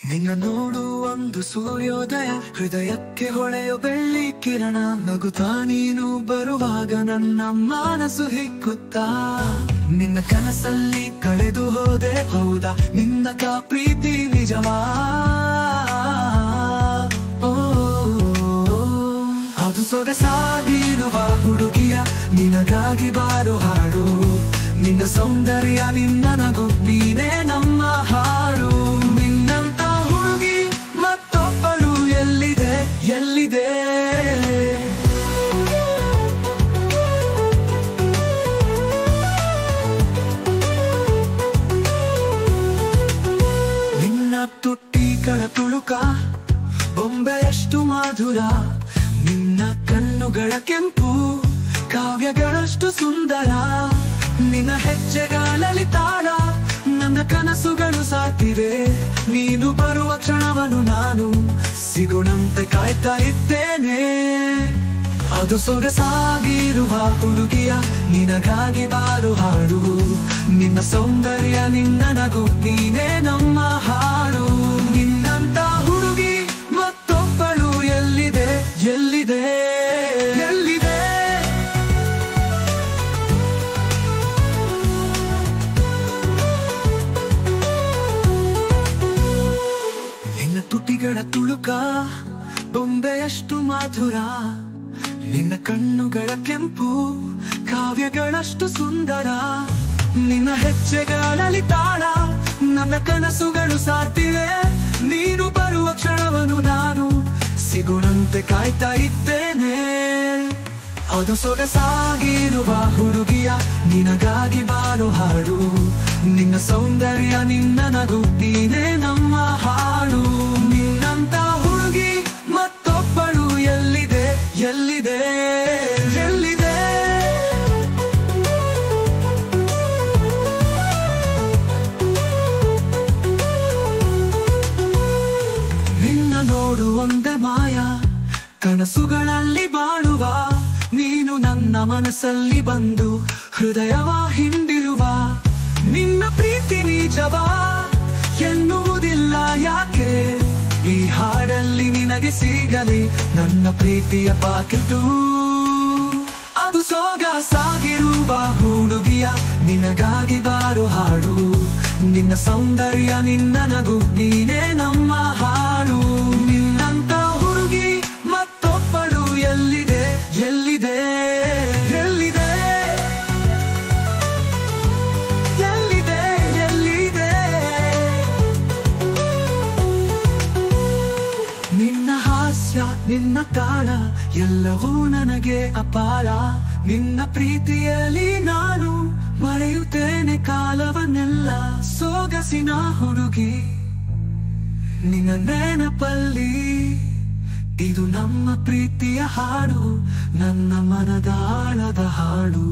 ನಿನ್ನ ನೋಡು ಒಂದು ಸೂರ್ಯೋದಯ, ಹೃದಯಕ್ಕೆ ಹೊಳೆಯೋ ಬೆಳ್ಳಿ ಕಿರಣ. ನಗುತ್ತಾ ನೀನು ಬರುವಾಗ ನನ್ನ ಮನಸ್ಸು ಹಿಗ್ಗುತ್ತಾ. ನಿನ್ನ ಕನಸಲ್ಲಿ ಕಳೆದು ಹೋದೆ ಹೌದಾ, ನಿನ್ನ ಪ್ರೀತಿ ನಿಜವಾ? ಅದು ಸೊಗಸಾಗಿರುವ ಹುಡುಗಿಯ, ನಿನಗಾಗಿ ಬಾರೋ ಹಾಡು. ನಿನ್ನ ಸೌಂದರ್ಯ, ನಿನ್ನ ನಗು, ನೀನೇ ನಮ್ಮ ಹಾಡು. ನಿನ್ನಂತ ಹುಡುಗಿ ಮತ್ತೊಬ್ಬಳು ಎಲ್ಲಿದೆ ಎಲ್ಲಿದೆ? ನಿನ್ನ ತುಟಿಗಳ ತುಳುಕ ಬೊಂಬೆಯಷ್ಟು ಮಧುರ. ನಿನ್ನ ಕಣ್ಣುಗಳ ಕೆಂಪು ಕಾವ್ಯಗಳಷ್ಟು ಸುಂದರ. ನಿನ್ನ ಹೆಜ್ಜೆಗಳಲ್ಲಿ ತಾಳ ನನ್ನ ಕನಸುಗಳು ಸಾಕಿವೆ. ನೀನು ಬರುವ ಕ್ಷಣವನ್ನು ನಾನು ಸಿಗುಣಂತೆ ಕಾಯ್ತಾ ಇದ್ದೇನೆ. ಅದು ಸೊಗಸಾಗಿರುವ ಹುಡುಗಿಯ, ನಿನಗಾಗಿ ಬಾರು ಹಾಡು. ನಿನ್ನ ಸೌಂದರ್ಯ, ನಿನ್ನ ನಗು, ನೀನೇ ನಮ್ಮ ಹಾಡು. ನಿನ್ನಂತ ಹುಡುಗಿ ಮತ್ತೊಬ್ಬಳು ಎಲ್ಲಿದೆ ಎಲ್ಲಿದೆ ಎಲ್ಲಿದೆ? ನಿನ್ನ ತುಟಿಗಳ ತುಳುಕ ಬೊಂಬೆಯಷ್ಟು ಮಧುರ. ನಿನ್ನ ಕಣ್ಣುಗಳ ಕೆಂಪು ಕಾವ್ಯಗಳಷ್ಟು ಸುಂದರ. ನಿನ್ನ ಹೆಜ್ಜೆಗಳಲ್ಲಿ ತಾಳ ನನ್ನ ಕನಸುಗಳು ಸಾತಿವೆ. ನೀನು ಬರುವ ಕ್ಷಣವನ್ನು ನಾನು ಸಿಗುಣಂತೆ ಕಾಯ್ತಾ ಇದ್ದೇನೆ. ಅದು ಸೊಗಸಾಗಿರುವ ಹುಡುಗಿಯ, ನಿನಗಾಗಿ ಬಾರೋ ಹಾಡು. ನಿನ್ನ ಸೌಂದರ್ಯ, ನಿನ್ನ ನಗು, ನೀನೇ ನಮ್ಮ ಹಾಡು. ನಿನ್ನಂತ ಹುಡುಗಿ ಮತ್ತೊಬ್ಬಳು ಎಲ್ಲಿದೆ ಎಲ್ಲಿದೆ ಎಲ್ಲಿದೆ? ನಿನ್ನ ನೋಡು ಒಂದೇ ಮಾಯ, ಕನಸುಗಳಲ್ಲಿ ಬಾಳುವ. ನೀನು ನನ್ನ ಮನಸ್ಸಲ್ಲಿ ಬಂದು ಹೃದಯವ ಹಿಂದಿರುವ. ನಿನ್ನ ಪ್ರೀತಿ ನಿಜವಾ ಎನ್ನುವುದಿಲ್ಲ ಯಾಕೆ? ಈ ಹಾಡಲ್ಲಿ ನಿನಗೆ ಸಿಗಲಿ ನನ್ನ ಪ್ರೀತಿಯ ಪಾಕಿತು. ಅದು ಸೊಗಸಾಗಿರುವ ಹುಡುಗಿಯ, ನಿನಗಾಗಿ ಬಾರೋ ಹಾಡು. ನಿನ್ನ ಸೌಂದರ್ಯ, ನಿನ್ನ ನಗು, ನೀನೇ ನಮ್ಮ ಹಾಡು. ನಿನ್ನಂತ ಹುಡುಗಿ ಮತ್ತೊಬ್ಬಳು ಎಲ್ಲಿದೆ ಎಲ್ಲಿದೆ ಎಲ್ಲಿದೆ ಎಲ್ಲಿದೆ ಎಲ್ಲಿದೆ? ನಿನ್ನ ಹಾಸ್ಯ, ನಿನ್ನ ತಾಳ ಎಲ್ಲವೂ ನನಗೆ ಅಪಾರ. ನಿನ್ನ ಪ್ರೀತಿಯಲ್ಲಿ ನಾನು ಮರೆಯುತ್ತೇನೆ ಕಾಲವನ್ನೆಲ್ಲ. ಸೊಗಸಿನ ಹುಡುಗಿ ನಿನ್ನ ನೆನಪಲ್ಲಿ, ಇದು ನಮ್ಮ ಪ್ರೀತಿಯ ಹಾಡು, ನನ್ನ ಮನದ ಆಳದ ಹಾಡು.